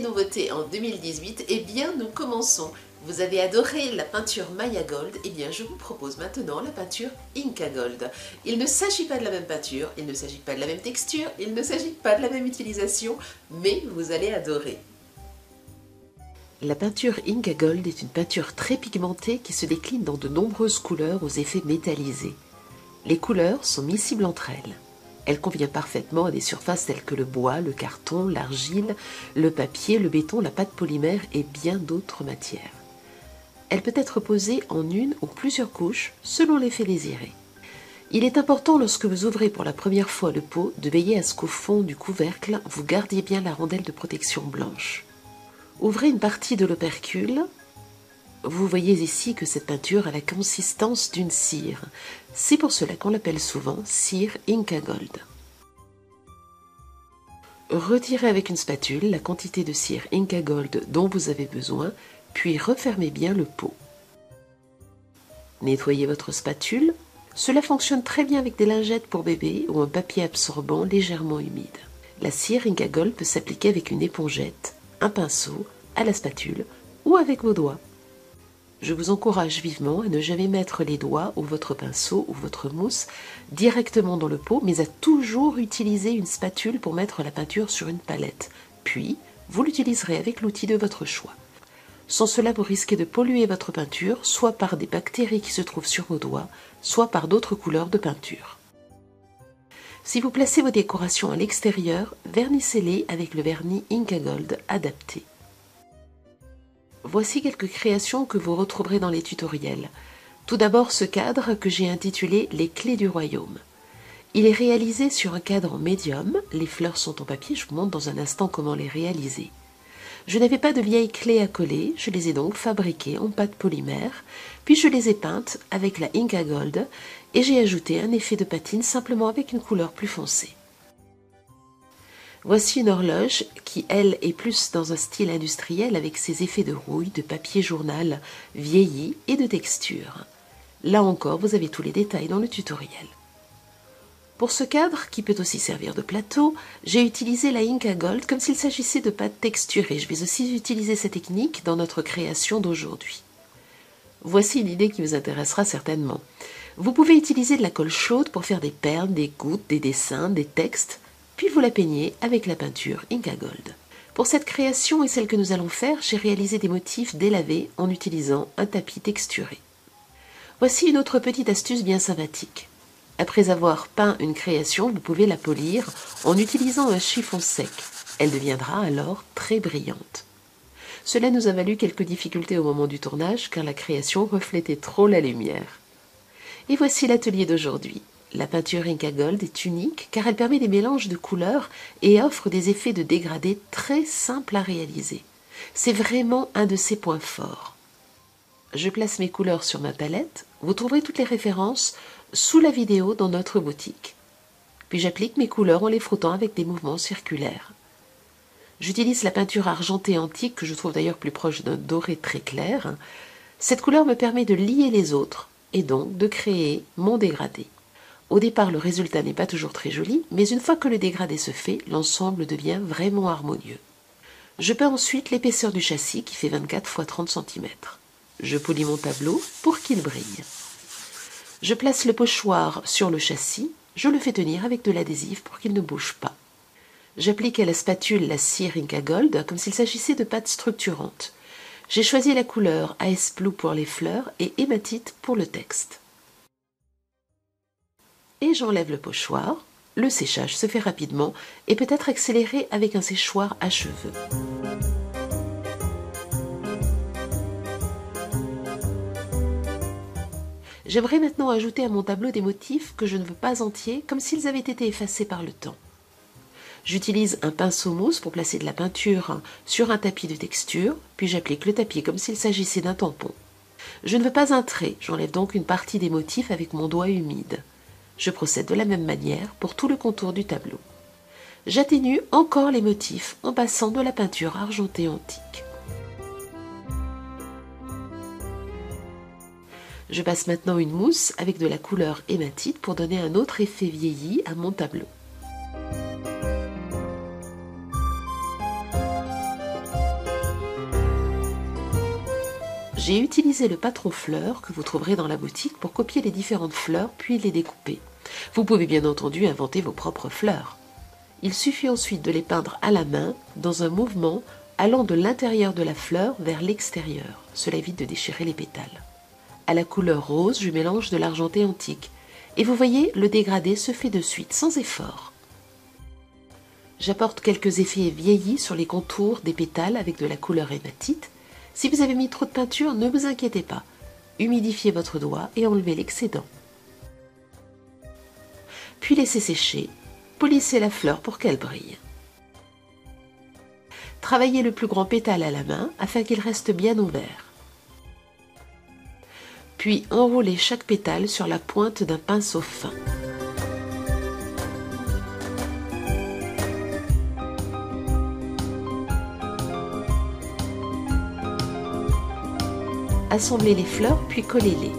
nouveautés en 2018, eh bien nous commençons. Vous avez adoré la peinture Maya Gold, eh bien je vous propose maintenant la peinture Inca Gold. Il ne s'agit pas de la même peinture, il ne s'agit pas de la même texture, il ne s'agit pas de la même utilisation, mais vous allez adorer. La peinture Inca Gold est une peinture très pigmentée qui se décline dans de nombreuses couleurs aux effets métallisés. Les couleurs sont miscibles entre elles. Elle convient parfaitement à des surfaces telles que le bois, le carton, l'argile, le papier, le béton, la pâte polymère et bien d'autres matières. Elle peut être posée en une ou plusieurs couches selon l'effet désiré. Il est important lorsque vous ouvrez pour la première fois le pot de veiller à ce qu'au fond du couvercle, vous gardiez bien la rondelle de protection blanche. Ouvrez une partie de l'opercule. Vous voyez ici que cette peinture a la consistance d'une cire. C'est pour cela qu'on l'appelle souvent cire Inca Gold. Retirez avec une spatule la quantité de cire Inca Gold dont vous avez besoin, puis refermez bien le pot. Nettoyez votre spatule. Cela fonctionne très bien avec des lingettes pour bébé ou un papier absorbant légèrement humide. La cire Inca Gold peut s'appliquer avec une épongette, un pinceau, à la spatule ou avec vos doigts. Je vous encourage vivement à ne jamais mettre les doigts ou votre pinceau ou votre mousse directement dans le pot, mais à toujours utiliser une spatule pour mettre la peinture sur une palette. Puis, vous l'utiliserez avec l'outil de votre choix. Sans cela, vous risquez de polluer votre peinture, soit par des bactéries qui se trouvent sur vos doigts, soit par d'autres couleurs de peinture. Si vous placez vos décorations à l'extérieur, vernissez-les avec le vernis Inca Gold adapté. Voici quelques créations que vous retrouverez dans les tutoriels. Tout d'abord ce cadre que j'ai intitulé « Les clés du royaume ». Il est réalisé sur un cadre en médium, les fleurs sont en papier, je vous montre dans un instant comment les réaliser. Je n'avais pas de vieilles clés à coller, je les ai donc fabriquées en pâte polymère, puis je les ai peintes avec la Inca Gold et j'ai ajouté un effet de patine simplement avec une couleur plus foncée. Voici une horloge qui, elle, est plus dans un style industriel avec ses effets de rouille, de papier journal vieilli et de texture. Là encore, vous avez tous les détails dans le tutoriel. Pour ce cadre, qui peut aussi servir de plateau, j'ai utilisé la Inca Gold comme s'il s'agissait de pâte texturée. Je vais aussi utiliser cette technique dans notre création d'aujourd'hui. Voici une idée qui vous intéressera certainement. Vous pouvez utiliser de la colle chaude pour faire des perles, des gouttes, des dessins, des textes, puis vous la peignez avec la peinture Inca Gold. Pour cette création et celle que nous allons faire, j'ai réalisé des motifs délavés en utilisant un tapis texturé. Voici une autre petite astuce bien sympathique. Après avoir peint une création, vous pouvez la polir en utilisant un chiffon sec. Elle deviendra alors très brillante. Cela nous a valu quelques difficultés au moment du tournage car la création reflétait trop la lumière. Et voici l'atelier d'aujourd'hui. La peinture Inca Gold est unique car elle permet des mélanges de couleurs et offre des effets de dégradé très simples à réaliser. C'est vraiment un de ses points forts. Je place mes couleurs sur ma palette. Vous trouverez toutes les références sous la vidéo dans notre boutique. Puis j'applique mes couleurs en les frottant avec des mouvements circulaires. J'utilise la peinture argentée antique que je trouve d'ailleurs plus proche d'un doré très clair. Cette couleur me permet de lier les autres et donc de créer mon dégradé. Au départ, le résultat n'est pas toujours très joli, mais une fois que le dégradé se fait, l'ensemble devient vraiment harmonieux. Je peins ensuite l'épaisseur du châssis qui fait 24 x 30 cm. Je polis mon tableau pour qu'il brille. Je place le pochoir sur le châssis, je le fais tenir avec de l'adhésif pour qu'il ne bouge pas. J'applique à la spatule la cire Inca Gold comme s'il s'agissait de pâte structurante. J'ai choisi la couleur AS Blue pour les fleurs et hématite pour le texte. Et j'enlève le pochoir. Le séchage se fait rapidement et peut être accéléré avec un séchoir à cheveux. J'aimerais maintenant ajouter à mon tableau des motifs que je ne veux pas entiers, comme s'ils avaient été effacés par le temps. J'utilise un pinceau mousse pour placer de la peinture sur un tapis de texture, puis j'applique le tapis comme s'il s'agissait d'un tampon. Je ne veux pas un trait, j'enlève donc une partie des motifs avec mon doigt humide. Je procède de la même manière pour tout le contour du tableau. J'atténue encore les motifs en passant de la peinture argentée antique. Je passe maintenant une mousse avec de la couleur hématite pour donner un autre effet vieilli à mon tableau. J'ai utilisé le patron fleurs que vous trouverez dans la boutique pour copier les différentes fleurs puis les découper. Vous pouvez bien entendu inventer vos propres fleurs. Il suffit ensuite de les peindre à la main dans un mouvement allant de l'intérieur de la fleur vers l'extérieur. Cela évite de déchirer les pétales. À la couleur rose, je mélange de l'argenté antique. Et vous voyez, le dégradé se fait de suite, sans effort. J'apporte quelques effets vieillis sur les contours des pétales avec de la couleur hématite. Si vous avez mis trop de peinture, ne vous inquiétez pas. Humidifiez votre doigt et enlevez l'excédent. Puis laissez sécher. Polissez la fleur pour qu'elle brille. Travaillez le plus grand pétale à la main afin qu'il reste bien ouvert. Puis enroulez chaque pétale sur la pointe d'un pinceau fin. Assemblez les fleurs puis collez-les.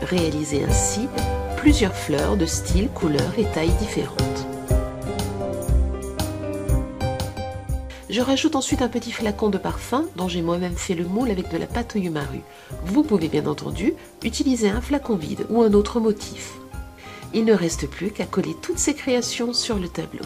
Réalisez ainsi plusieurs fleurs de styles, couleurs et tailles différentes. Je rajoute ensuite un petit flacon de parfum dont j'ai moi-même fait le moule avec de la pâte Yumaru. Vous pouvez bien entendu utiliser un flacon vide ou un autre motif. Il ne reste plus qu'à coller toutes ces créations sur le tableau.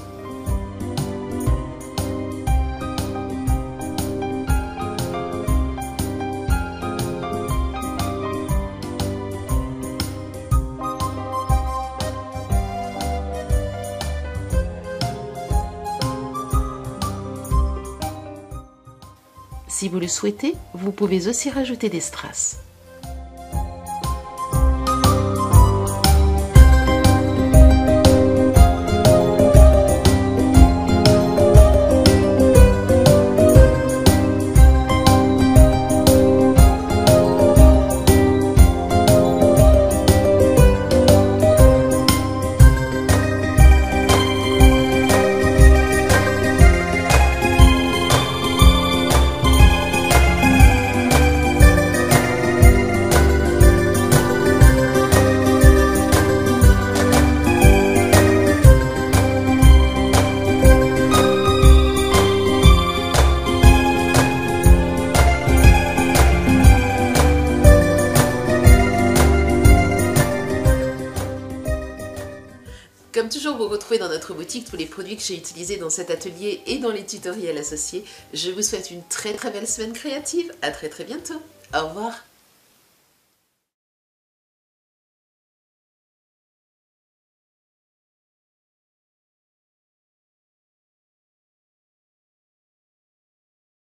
Si vous le souhaitez, vous pouvez aussi rajouter des strass. Comme toujours, vous retrouvez dans notre boutique tous les produits que j'ai utilisés dans cet atelier et dans les tutoriels associés. Je vous souhaite une très belle semaine créative. À très bientôt. Au revoir.